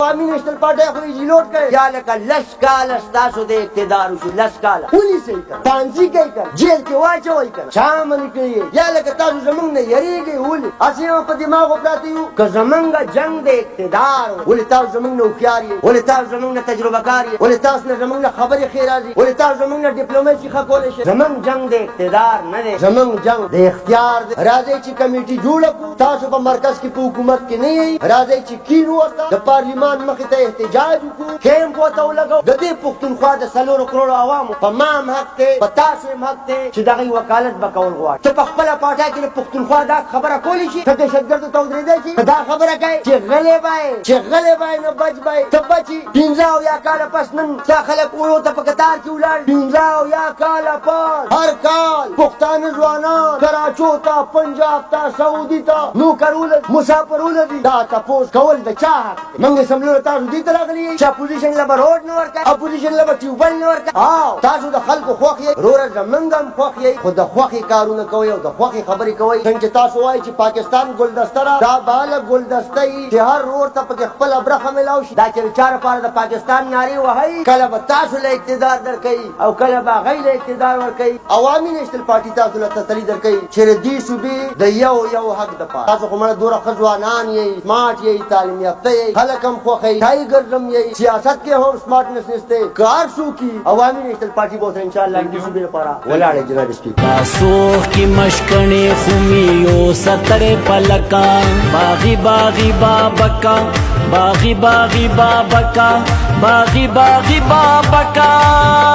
عوامي نېشنل پارټۍ خو یې جلوټ کړی یا لکه لس کاله ستاسو د اقتدار وشو لس کاله ونیسئ کنه پانسي کوي کنه جیل کې واچوئ کنه چا منې کړي یا لکه تاسو زموږ نه یېرېږئ ولې هسې هم په دماغو پراته یو که زموږ جنګ د اقتدار ولې تاسو زموږ نه هوښیار یې ولې تاسو زموږ نه تجربه کار یې ولې تاسو نه زموږ نه خبرې ښې راځي ولې تاسو زموږ نه ډیپلوماسي ښه کولی شئ زموږ جنګ د اقتدار نه دی زموږ جنګ د اختیار دی راځئ چې کمیټي جوړه کړو تاسو په مرکز کې په حکومت کې نه یئ راځئ چې کینو ورته د پارلیمان مخې ته احتجاج وکړو کیمپ ورته ولګوو د دې پښتونخوا د 4 کروڑو عوامو په ما هم حق دی په تاسو هم حق دی چې د هغوی وکالت به کول غواړي ته په خپله پاټۍ کې د پښتونخوا دا خبره کولی شي ته دهشتګردو ته ودرېدی شي دا خبره کوې چې غلی به یې چې غلی به یې نه بچ به یې ته بچي 15 کاله پس نن ستا خلک اوړو ته په کتار کې ولاړ 15 کاله پس هر کال پښتانه ځوانان کراچو ته پنجاب ته سعودي ته نوکرونه مسافرونه دي دا تپوس کول د چا حق دی موږ سملو تاسو دې ته راغلي چې اپوزیشن له به روډ نه ورکوي اپوزیشن له به ټیوبل نه ورکوي او تاسو د خلکو خوښ یئ وروره زموږ هم خوښ یئ خو د خوښې کارونه کوئ او د خوښې خبرې کوئ څنګه چې تاسو وایئ چې پاکستان ګلدسته ده دا به هله ګلدسته وي چې هر رور ته پکې خپله برخه میلاو شي دا چې د چا لپاره د پاکستان نارې وهئ کله به تاسو له اقتدار درکوي او کله به هغوی له اقتدار ورکوي عوامي نیشنل پارټي تاسو له تسلي درکوي چې د دې صوبې د یو حق دپاره تاسو خو مړه دومره ښه ځوانان یئ سمارټ یئ تعلیم یافته یئ خلک هم خوښئ ټایګر هم یئ سیاست کې هم سمارټنس نشته کار شو کی عوامي نیشنل پارټي به انشاءالله دې صوبې لپاره ولاړې جناب سپیکر تاسو کی مشکڼې خومیو سترې پلکا باغی باغی بابکا باغی باغی بابکا باغی باغی بابکا